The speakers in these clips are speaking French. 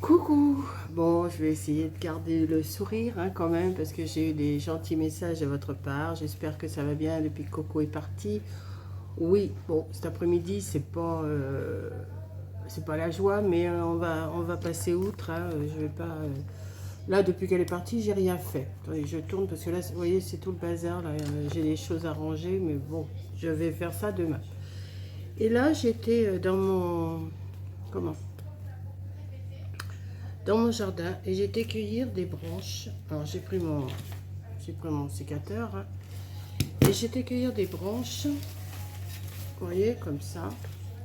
Coucou! Bon, je vais essayer de garder le sourire quand même parce que j'ai eu des gentils messages de votre part. J'espère que ça va bien depuis que Coco est parti. Oui, bon, cet après-midi, c'est pas la joie, mais on va passer outre. Je vais pas. Là, depuis qu'elle est partie, j'ai rien fait. Attendez, je tourne parce que là, vous voyez, c'est tout le bazar. Là, j'ai des choses à ranger, mais bon, je vais faire ça demain. Et là, j'étais dans mon comment? Dans mon jardin et j'ai été cueillir des branches. Alors j'ai pris mon sécateur et j'ai été cueillir des branches. Vous voyez, comme ça.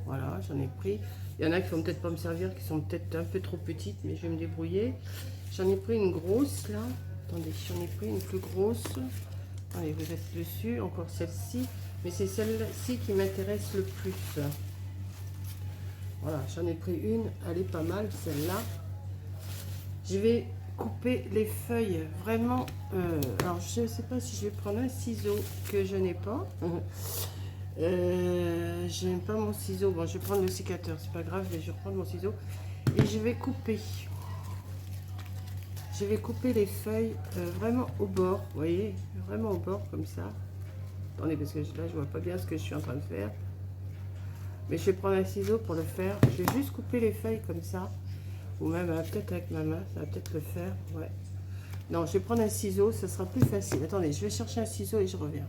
Voilà, j'en ai pris. Il y en a qui vont peut-être pas me servir, qui sont peut-être un peu trop petites, mais je vais me débrouiller. J'en ai pris une grosse là. Attendez, j'en ai pris une plus grosse. Allez, vous êtes dessus, encore celle-ci. Mais c'est celle-ci qui m'intéresse le plus. Voilà, j'en ai pris une. Elle est pas mal, celle-là. Je vais couper les feuilles vraiment. Alors, je ne sais pas si je vais prendre un ciseau que je n'ai pas. Je n'aime pas mon ciseau. Bon, je vais prendre le sécateur, c'est pas grave, mais je vais reprendre mon ciseau. Et je vais couper. Je vais couper les feuilles vraiment au bord. Vous voyez, vraiment au bord, comme ça. Attendez, parce que là, je vois pas bien ce que je suis en train de faire. Mais je vais prendre un ciseau pour le faire. Je vais juste couper les feuilles comme ça. Ou même peut-être avec ma main, ça va peut-être le faire. Ouais. Non, je vais prendre un ciseau, ça sera plus facile. Attendez, je vais chercher un ciseau et je reviens.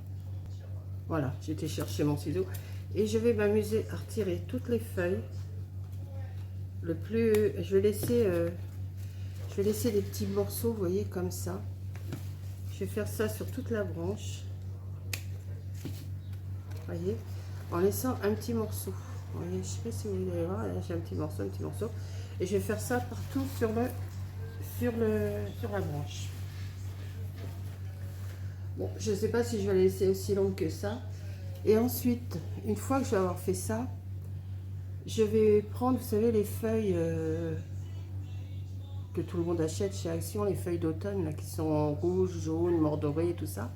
Voilà, j'ai été chercher mon ciseau. Et je vais m'amuser à retirer toutes les feuilles. Je vais laisser des petits morceaux, vous voyez, comme ça. Je vais faire ça sur toute la branche. Vous voyez, en laissant un petit morceau. Vous voyez, je ne sais pas si vous voulez voir, là j'ai un petit morceau, un petit morceau. Et je vais faire ça partout sur la branche. Bon, je ne sais pas si je vais la laisser aussi longue que ça. Et ensuite, une fois que je vais avoir fait ça, je vais prendre, vous savez, les feuilles que tout le monde achète chez Action, les feuilles d'automne, là, qui sont en rouge, jaune, mordoré et tout ça.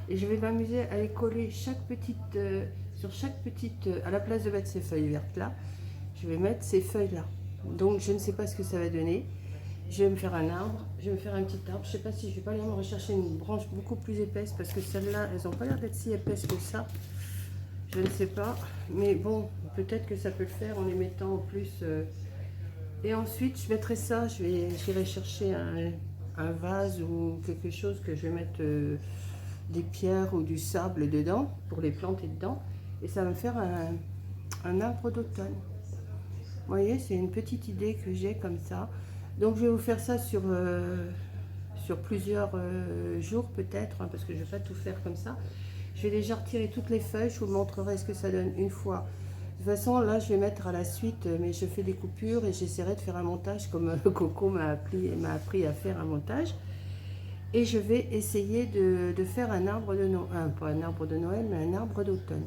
Et je vais m'amuser à les coller sur chaque petite, à la place de mettre ces feuilles vertes là, je vais mettre ces feuilles là. Donc je ne sais pas ce que ça va donner. Je vais me faire un arbre, je vais me faire un petit arbre. Je ne sais pas si je vais pas aller me rechercher une branche beaucoup plus épaisse parce que celles-là, elles n'ont pas l'air d'être si épaisses que ça. Je ne sais pas, mais bon, peut-être que ça peut le faire en les mettant en plus. Et ensuite, je mettrai ça, j'irai chercher un vase ou quelque chose que je vais mettre des pierres ou du sable dedans pour les planter dedans. Et ça va me faire un arbre d'automne. Vous voyez, c'est une petite idée que j'ai comme ça. Donc je vais vous faire ça sur plusieurs jours peut-être, parce que je ne vais pas tout faire comme ça. Je vais déjà retirer toutes les feuilles, je vous montrerai ce que ça donne une fois. De toute façon, là, je vais mettre à la suite, mais je fais des coupures et j'essaierai de faire un montage comme Coco m'a appris à faire un montage. Et je vais essayer de faire un arbre de Noël, pas un arbre de Noël, mais un arbre d'automne.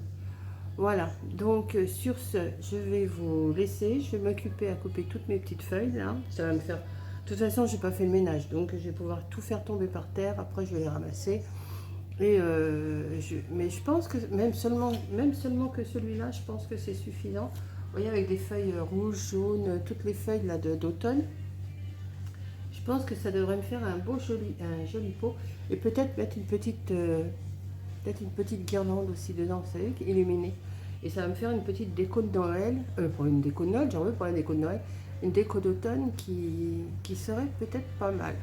Voilà, donc sur ce, je vais vous laisser. Je vais m'occuper à couper toutes mes petites feuilles là. Ça va me faire. De toute façon, je n'ai pas fait le ménage, donc je vais pouvoir tout faire tomber par terre. Après, je vais les ramasser. Et mais je pense que même seulement que celui-là, je pense que c'est suffisant. Vous voyez, avec des feuilles rouges, jaunes, toutes les feuilles là d'automne. Je pense que ça devrait me faire un joli pot. Et peut-être mettre peut-être une petite guirlande aussi dedans, vous savez, illuminée. Et ça va me faire une petite déco de Noël, pour une déco de Noël, j'en veux pour la déco de Noël, une déco d'automne qui serait peut-être pas mal.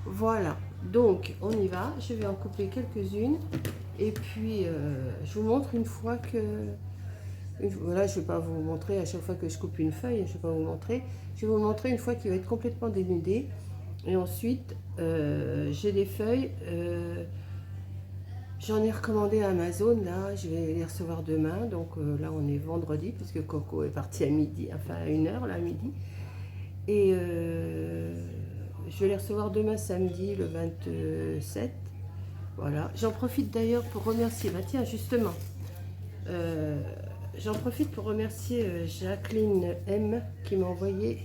Voilà, donc on y va, je vais en couper quelques-unes, et puis je vous montre une fois que... Voilà, je ne vais pas vous montrer à chaque fois que je coupe une feuille, je ne vais pas vous montrer. Je vais vous montrer une fois qu'il va être complètement dénudé. Et ensuite, j'ai des feuilles... j'en ai recommandé à Amazon, là, je vais les recevoir demain. Donc là, on est vendredi, puisque Coco est parti à midi, enfin à 1h, là, à midi. Et je vais les recevoir demain, samedi, le 27. Voilà. J'en profite d'ailleurs pour remercier, bah tiens, justement, j'en profite pour remercier Jacqueline M qui m'a envoyé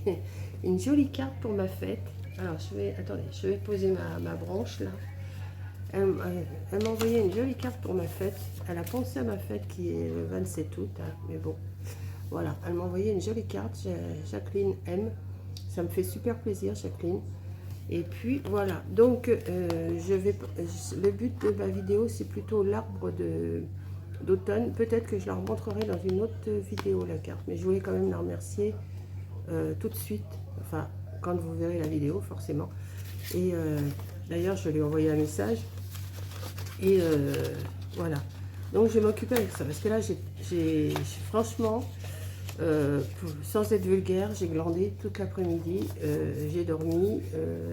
une jolie carte pour ma fête. Alors, attendez, je vais poser ma branche, là. Elle m'a envoyé une jolie carte pour ma fête. Elle a pensé à ma fête qui est le 27 août, mais bon, voilà. Elle m'a envoyé une jolie carte, Jacqueline M. ça me fait super plaisir, Jacqueline. Et puis voilà, donc le but de ma vidéo, c'est plutôt l'arbre d'automne. Peut-être que je la remontrerai dans une autre vidéo, la carte, mais je voulais quand même la remercier tout de suite, enfin quand vous verrez la vidéo forcément. Et d'ailleurs je lui ai envoyé un message et voilà, donc je vais m'occuper avec ça parce que là franchement sans être vulgaire, j'ai glandé toute l'après-midi, j'ai dormi,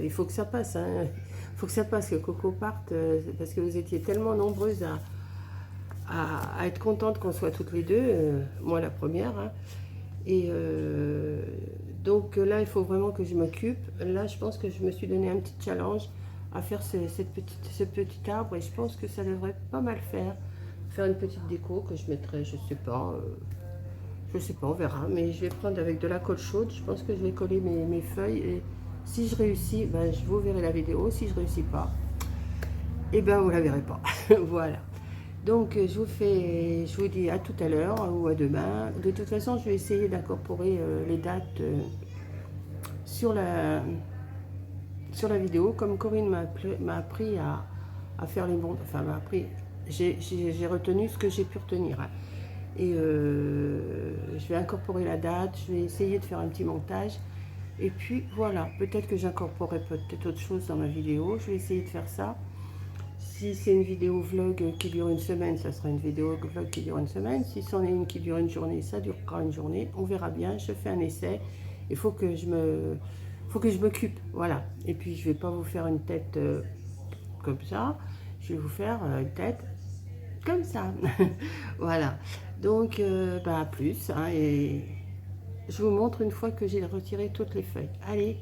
il faut que ça passe, hein. Il faut que ça passe, que Coco parte, parce que vous étiez tellement nombreuses à être contentes qu'on soit toutes les deux, moi la première, hein. Et donc là, il faut vraiment que je m'occupe. Là, je pense que je me suis donné un petit challenge à faire ce petit arbre et je pense que ça devrait pas mal faire. Faire une petite déco que je mettrai, je sais pas, on verra. Mais je vais prendre avec de la colle chaude. Je pense que je vais coller mes feuilles et si je réussis, ben, je vous verrai la vidéo. Si je réussis pas, et ben vous la verrez pas. Voilà. Donc je vous dis à tout à l'heure ou à demain. De toute façon, je vais essayer d'incorporer les dates sur la vidéo. Comme Corinne m'a appris à faire les bons, enfin m'a appris, j'ai retenu ce que j'ai pu retenir, hein. Et je vais incorporer la date, je vais essayer de faire un petit montage. Et puis voilà, peut-être que j'incorporerai peut-être autre chose dans ma vidéo. Je vais essayer de faire ça. Si c'est une vidéo vlog qui dure une semaine, ça sera une vidéo vlog qui dure une semaine. Si c'en est une qui dure une journée, ça durera une journée. On verra bien, je fais un essai. Il faut que je m'occupe, voilà. Et puis je vais pas vous faire une tête comme ça. Je vais vous faire une tête comme ça. Voilà. Donc, bah, à plus, hein, et je vous montre une fois que j'ai retiré toutes les feuilles. Allez!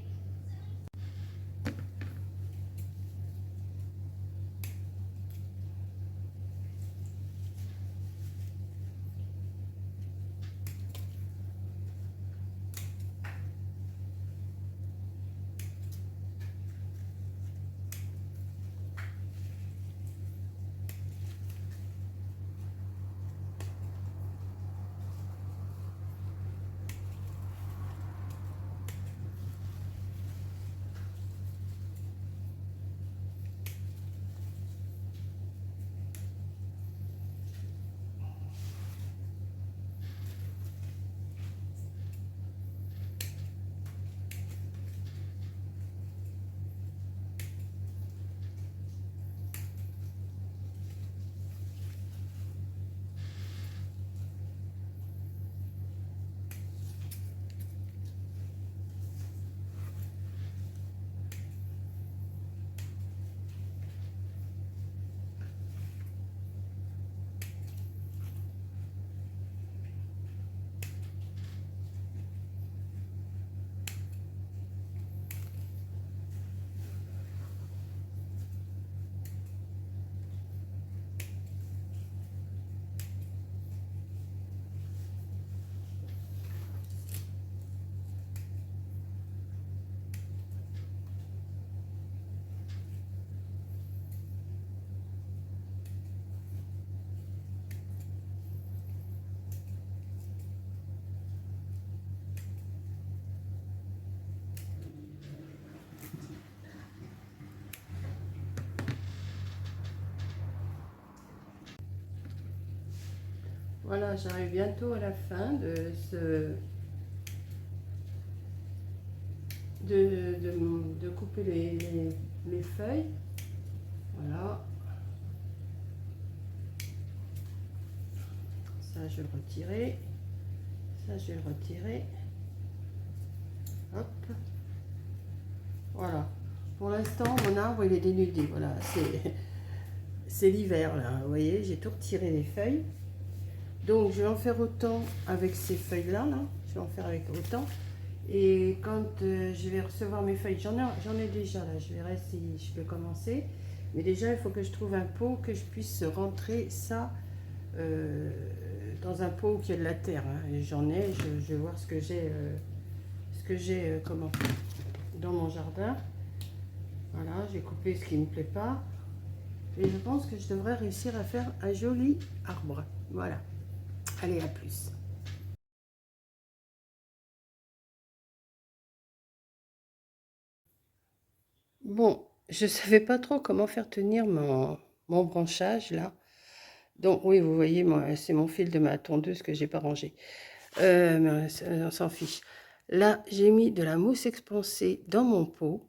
Voilà, j'arrive bientôt à la fin de de couper les feuilles. Voilà. Ça, je vais le retirer. Ça, je vais le retirer. Hop. Voilà. Pour l'instant, mon arbre, il est dénudé. Voilà, c'est l'hiver, là. Vous voyez, j'ai tout retiré les feuilles. Donc, je vais en faire autant avec ces feuilles-là. Là. Je vais en faire avec autant. Et quand je vais recevoir mes feuilles, j'en ai déjà là. Je verrai si je peux commencer. Mais déjà, il faut que je trouve un pot que je puisse rentrer ça dans un pot qui a de la terre. Hein. J'en ai. Je vais voir ce que j'ai comment dans mon jardin. Voilà, j'ai coupé ce qui ne me plaît pas. Et je pense que je devrais réussir à faire un joli arbre. Voilà. Allez, à plus. Bon, je savais pas trop comment faire tenir mon branchage là. Donc oui, vous voyez, c'est mon fil de ma tondeuse que j'ai pas rangé. Mais on s'en fiche. Là, j'ai mis de la mousse expansée dans mon pot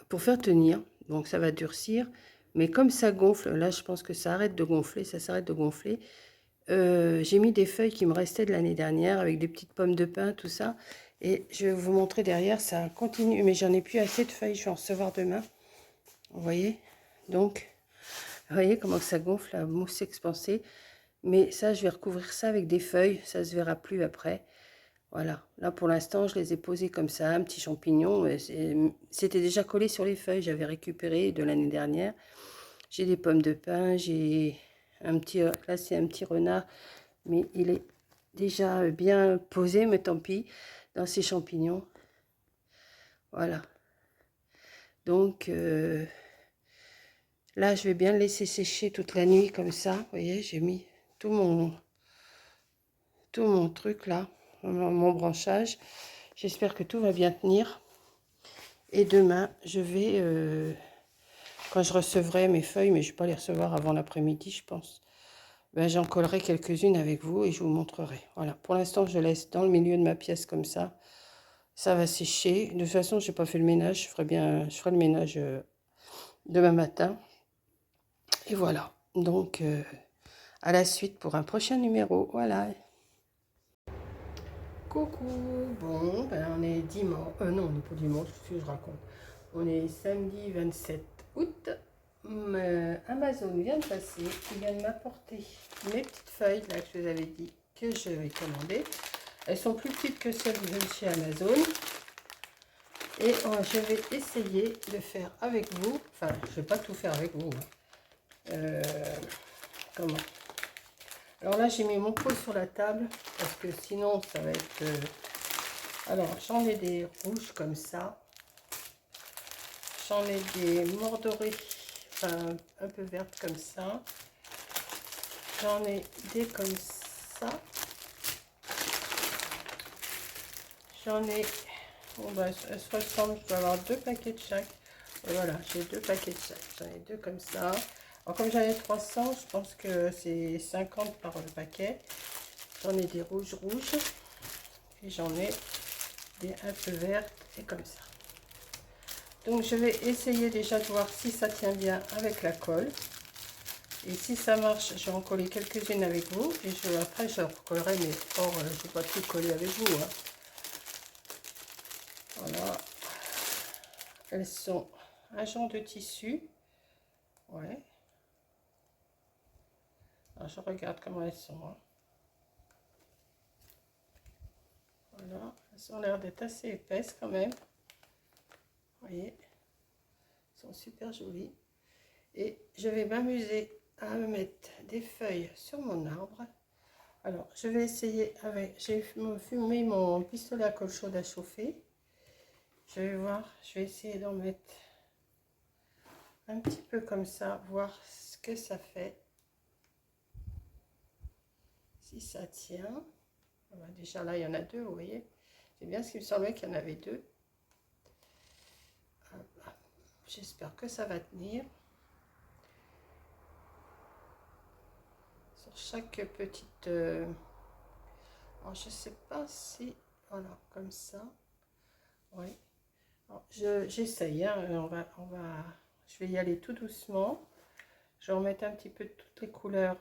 pour faire tenir. Donc ça va durcir. Mais comme ça gonfle, là je pense que ça arrête de gonfler, ça s'arrête de gonfler. J'ai mis des feuilles qui me restaient de l'année dernière avec des petites pommes de pin, tout ça. Et je vais vous montrer derrière, ça continue. Mais j'en ai plus assez de feuilles, je vais en recevoir demain. Vous voyez? Donc, vous voyez comment ça gonfle, la mousse expansée. Mais ça, je vais recouvrir ça avec des feuilles. Ça se verra plus après. Voilà. Là, pour l'instant, je les ai posés comme ça, un petit champignon. C'était déjà collé sur les feuilles. J'avais récupéré de l'année dernière. J'ai des pommes de pin. J'ai un petit... Là, c'est un petit renard. Mais il est déjà bien posé, mais tant pis, dans ces champignons. Voilà. Donc... là, je vais bien le laisser sécher toute la nuit comme ça. Vous voyez, j'ai mis tout mon truc là, mon branchage. J'espère que tout va bien tenir. Et demain, je vais, quand je recevrai mes feuilles, mais je ne vais pas les recevoir avant l'après-midi, je pense, ben, j'en collerai quelques-unes avec vous et je vous montrerai. Voilà, pour l'instant, je laisse dans le milieu de ma pièce comme ça. Ça va sécher. De toute façon, je n'ai pas fait le ménage. Je ferai le ménage demain matin. Et voilà. Donc, à la suite pour un prochain numéro. Voilà. Coucou. Bon, ben on est dimanche. Non, on n'est pas dimanche, ce que je raconte. On est samedi 27 août. Amazon vient de passer. Il vient de m'apporter mes petites feuilles là que je vous avais dit que je vais commander. Elles sont plus petites que celles de chez Amazon. Et je vais essayer de faire avec vous. Enfin, je ne vais pas tout faire avec vous. Comment? Alors là, j'ai mis mon pot sur la table parce que sinon, ça va être... Alors, j'en ai des rouges comme ça. J'en ai des mordorées, enfin, un peu vertes comme ça. J'en ai des comme ça. J'en ai... Bon, bah, elles se ressemblent. Je dois avoir 2 paquets de chaque. Et voilà, j'ai 2 paquets de chaque. J'en ai 2 comme ça. Alors, comme j'en ai 300, je pense que c'est 50 par paquet. J'en ai des rouges. Et j'en ai des un peu vertes et comme ça. Donc je vais essayer déjà de voir si ça tient bien avec la colle. Et si ça marche, je vais en coller quelques-unes avec vous. Et après je recollerai, mais or je ne vais pas tout coller avec vous. Hein. Voilà. Elles sont un genre de tissu. Ouais. Alors, je regarde comment elles sont. Hein. Voilà. Elles ont l'air d'être assez épaisses quand même. Vous voyez. Elles sont super jolies. Et je vais m'amuser à mettre des feuilles sur mon arbre. Alors, je vais essayer avec... J'ai fumé mon pistolet à colle chaude à chauffer. Je vais voir, je vais essayer d'en mettre un petit peu comme ça, voir ce que ça fait. Si ça tient. Voilà, déjà là, il y en a 2, vous voyez. C'est bien ce qu'il me semblait qu'il y en avait 2. J'espère que ça va tenir. Sur chaque petite... Alors, je sais pas si... Voilà, comme ça. Oui. J'essaye, hein. Je vais y aller tout doucement. Je vais remettre un petit peu de toutes les couleurs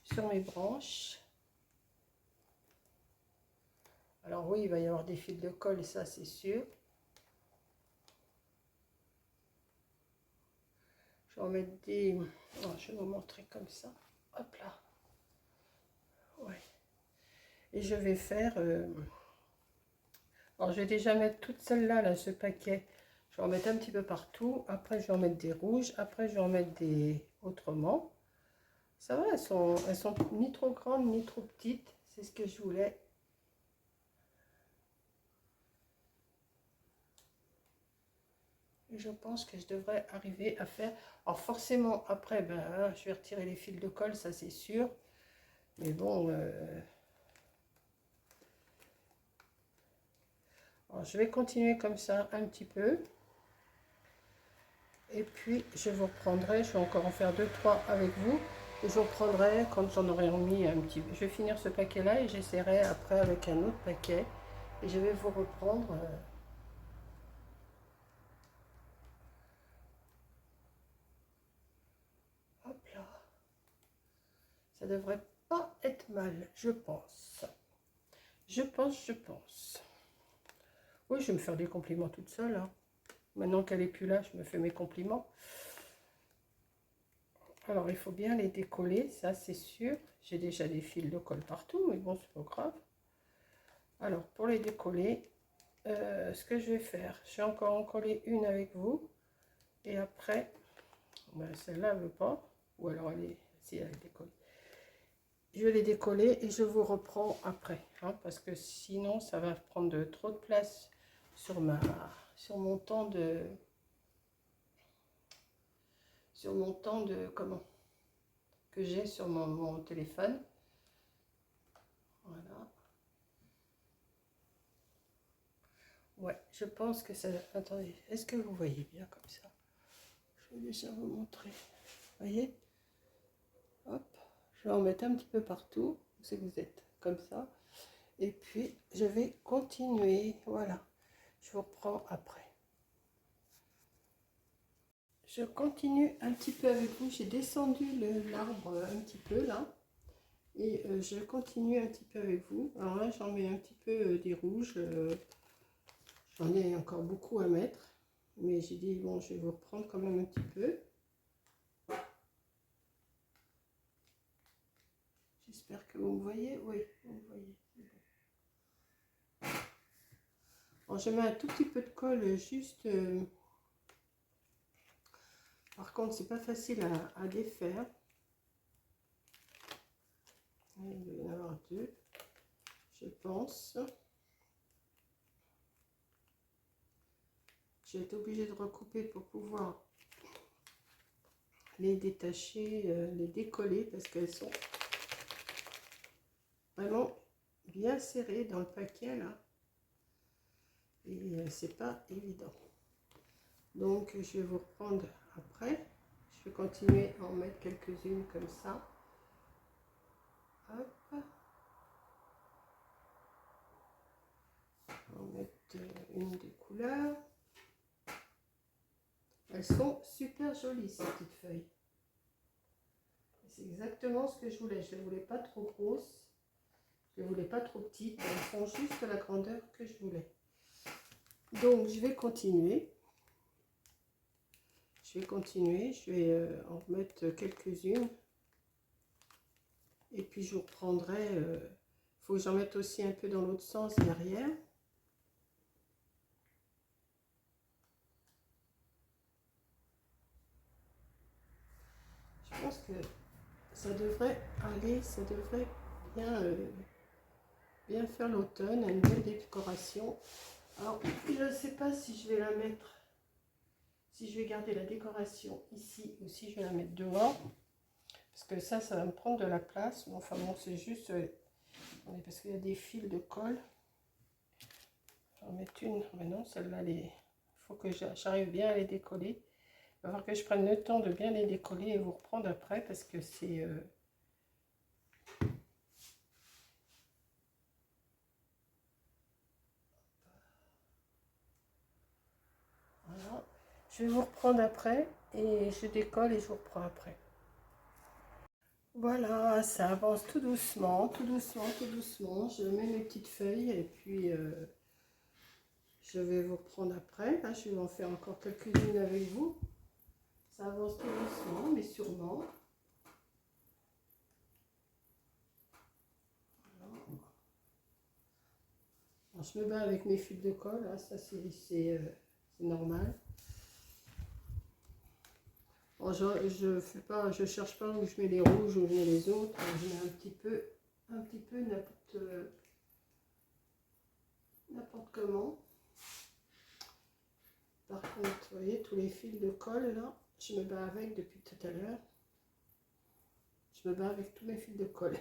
sur mes branches. Alors oui, il va y avoir des fils de colle, ça c'est sûr. Je vais en mettre des... Oh, je vais vous montrer comme ça. Hop là. Ouais. Et je vais faire... Alors je vais déjà mettre toutes celles-là, là, ce paquet. Je vais en mettre un petit peu partout. Après, je vais en mettre des rouges. Après, je vais en mettre des autrement. Ça va, elles sont ni trop grandes, ni trop petites. C'est ce que je voulais. Et je pense que je devrais arriver à faire... Alors forcément, après, ben, je vais retirer les fils de colle, ça c'est sûr. Mais bon... Alors, je vais continuer comme ça un petit peu. Et puis je vous reprendrai, je vais encore en faire 2-3 avec vous. Et je vous reprendrai quand j'en aurai remis un petit peu. Je vais finir ce paquet là et j'essaierai après avec un autre paquet. Et je vais vous reprendre. Hop là. Ça devrait pas être mal, je pense. Je pense. Oui, je vais me faire des compliments toute seule. Hein. Maintenant qu'elle est plus là, je me fais mes compliments. Alors, il faut bien les décoller, ça c'est sûr. J'ai déjà des fils de colle partout, mais bon, c'est pas grave. Alors, pour les décoller, ce que je vais faire, je vais encore en coller une avec vous. Et après, ben, celle-là ne veut pas. Ou alors, elle est, si elle est décollée. Je vais les décoller et je vous reprends après. Hein, parce que sinon, ça va prendre trop de place sur mon temps de... comment que j'ai sur mon téléphone. Voilà. Ouais, je pense que ça... Attendez, est-ce que vous voyez bien comme ça? Je vais déjà vous montrer. Vous voyez? Hop, je vais en mettre un petit peu partout. C'est que vous êtes comme ça. Et puis, je vais continuer. Voilà. Je vous reprends après. Je continue un petit peu avec vous. J'ai descendu l'arbre un petit peu là. Et je continue un petit peu avec vous. Alors là, j'en mets un petit peu des rouges. J'en ai encore beaucoup à mettre. Mais j'ai dit, bon, je vais vous reprendre quand même un petit peu. J'espère que vous me voyez. Oui, vous me voyez. Bon, je mets un tout petit peu de colle juste... Par contre, c'est pas facile à défaire. Il doit y en avoir deux, je pense. J'ai été obligée de recouper pour pouvoir les détacher, les décoller, parce qu'elles sont vraiment bien serrées dans le paquet là. Et c'est pas évident. Donc, je vais vous reprendre après. Je vais continuer à en mettre quelques-unes comme ça. Hop. On va mettre une des couleurs. Elles sont super jolies ces petites feuilles. C'est exactement ce que je voulais. Je ne les voulais pas trop grosses. Je ne les voulais pas trop petites. Elles font juste la grandeur que je voulais. Donc je vais continuer. Je vais en mettre quelques-unes. Et puis je vous reprendrai. Faut que j'en mette aussi un peu dans l'autre sens derrière. Je pense que ça devrait aller, ça devrait bien faire l'automne, une belle décoration. Alors, je ne sais pas si je vais la mettre, si je vais garder la décoration ici ou si je vais la mettre dehors. Parce que ça va me prendre de la place. Enfin bon, c'est juste, parce qu'il y a des fils de colle. Je vais en mettre une. Mais non, celle-là, il faut que j'arrive bien à les décoller. Il va falloir que je prenne le temps de bien les décoller et vous reprendre après parce que c'est... Voilà. Je vais vous reprendre après et je décolle et je vous reprends après. Voilà, ça avance tout doucement, tout doucement, tout doucement. Je mets mes petites feuilles et puis je vais vous reprendre après. Là, je vais en faire encore quelques-unes avec vous. Ça avance tout doucement, mais sûrement. Voilà. Alors, je me bats avec mes fils de colle, hein, ça c'est normal. Bon, je cherche pas où je mets les rouges ou je mets les autres. Je mets un petit peu n'importe comment. Par contre, vous voyez, tous les fils de colle là, je me bats avec depuis tout à l'heure. Je me bats avec tous mes fils de colle.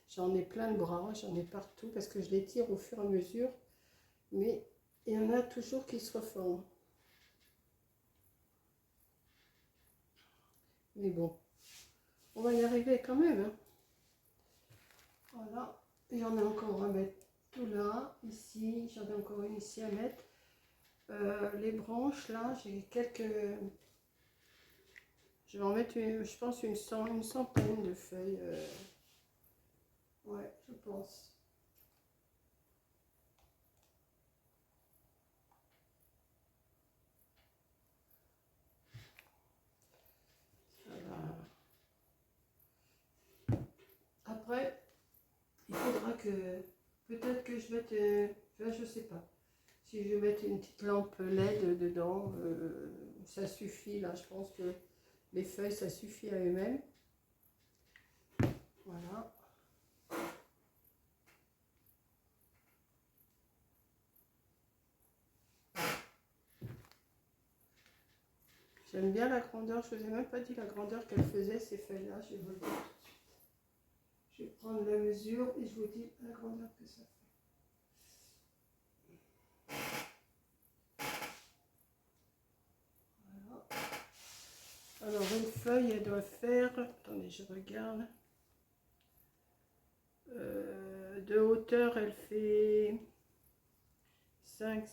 J'en ai plein de bras, j'en ai partout parce que je les tire au fur et à mesure. Mais il y en a toujours qui se reforment. Mais bon, on va y arriver quand même. Hein. Voilà. Et j'en ai encore à mettre tout là, ici. J'en ai encore une ici à mettre. Les branches, là, j'ai quelques... Je vais en mettre, je pense, une centaine de feuilles. Ouais, je pense. Après, il faudra que... Peut-être que je mette... là, je sais pas. Si je vais mettre une petite lampe LED dedans, ça suffit. Là, je pense que les feuilles, ça suffit à eux-mêmes. Voilà. J'aime bien la grandeur. Je ne vous ai même pas dit la grandeur qu'elle faisait, ces feuilles-là. Je vais vous le dire tout de suite. Je vais prendre la mesure et je vous dis la grandeur que ça fait. Voilà. Alors, une feuille, elle doit faire... Attendez, je regarde. De hauteur, elle fait 5,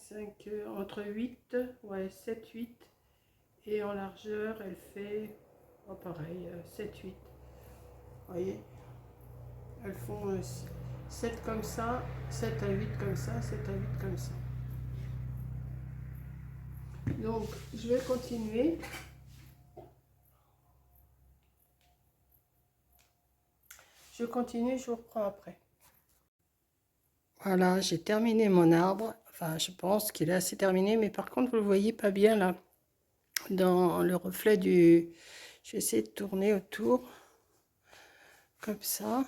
entre 8, ouais, 7, 8. Et en largeur, elle fait, oh, pareil, 7, 8. Vous voyez, elles font 7 comme ça, 7 à 8 comme ça, 7 à 8 comme ça. Donc, je vais continuer. Je continue, je vous reprends après. Voilà, j'ai terminé mon arbre. Enfin, je pense qu'il est assez terminé, mais par contre, vous le voyez pas bien là. Dans le reflet du... Je vais essayer de tourner autour. Comme ça.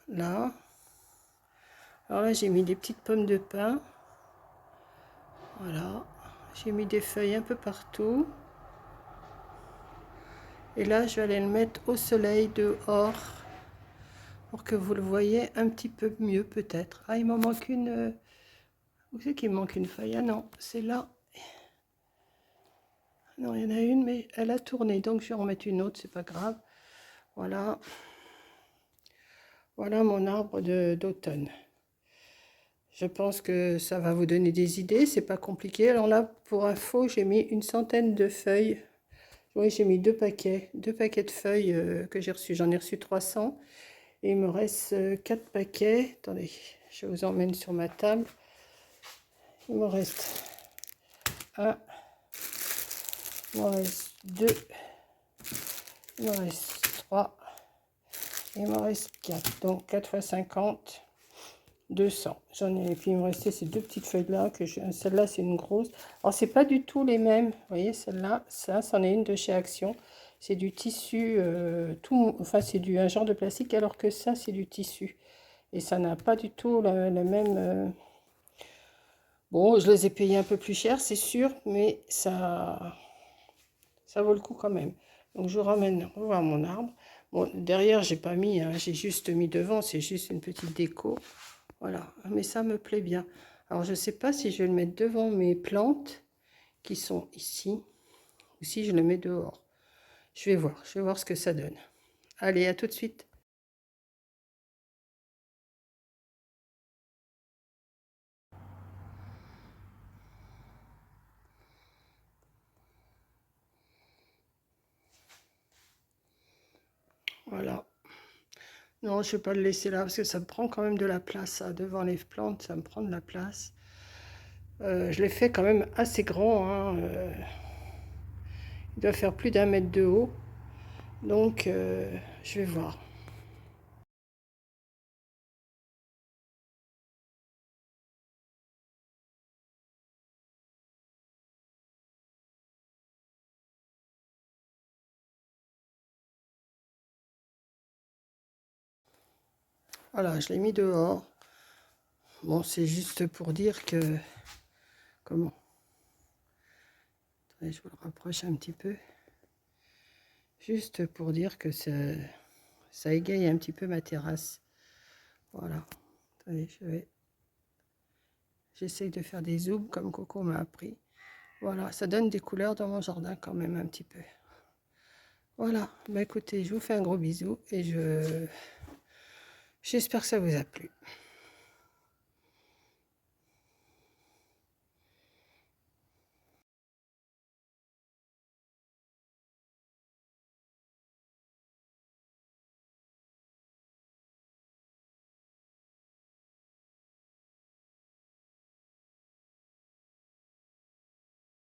Là. Alors là, j'ai mis des petites pommes de pin. Voilà. J'ai mis des feuilles un peu partout. Et là, je vais aller le mettre au soleil dehors. Pour que vous le voyez un petit peu mieux peut-être. Ah, il m'en manque une... Où c'est qu'il me manque une feuille? Ah non, c'est là. Non, il y en a une, mais elle a tourné. Donc, je vais en remettre une autre, c'est pas grave. Voilà. Voilà mon arbre d'automne. Je pense que ça va vous donner des idées, c'est pas compliqué. Alors là, pour info, j'ai mis une centaine de feuilles. Oui, j'ai mis deux paquets de feuilles que j'ai reçus. J'en ai reçu 300. Et il me reste 4 paquets. Attendez, je vous emmène sur ma table. Il me reste 1, il me reste 2, il me reste 3, il me reste 4. Donc 4 fois 50, 200. J'en ai, et puis il me restait ces deux petites feuilles là que celle-là c'est une grosse. Alors c'est pas du tout les mêmes. Vous voyez celle-là, ça c'en est une de chez Action. C'est du tissu enfin c'est un genre de plastique alors que ça c'est du tissu. Et ça n'a pas du tout le même. Bon, je les ai payés un peu plus cher, c'est sûr, mais ça vaut le coup quand même. Donc je ramène revoir mon arbre. Bon, derrière j'ai pas mis, hein, j'ai juste mis devant, c'est juste une petite déco. Voilà, mais ça me plaît bien. Alors, je ne sais pas si je vais le mettre devant mes plantes qui sont ici ou si je le mets dehors. Je vais voir ce que ça donne. Allez, à tout de suite. Voilà. Non, je ne vais pas le laisser là parce que ça me prend quand même de la place. Ça. Devant les plantes, ça me prend de la place. Je l'ai fait quand même assez grand. Hein. Il doit faire plus d'1 mètre de haut. Donc, je vais voir. Voilà, je l'ai mis dehors. Bon, c'est juste pour dire que... Comment? Attendez, je vous le rapproche un petit peu. Juste pour dire que ça égaye un petit peu ma terrasse. Voilà. Attendez, j'essaye de faire des zooms comme Coco m'a appris. Voilà, ça donne des couleurs dans mon jardin quand même un petit peu. Voilà, bah écoutez, je vous fais un gros bisou et j'espère que ça vous a plu.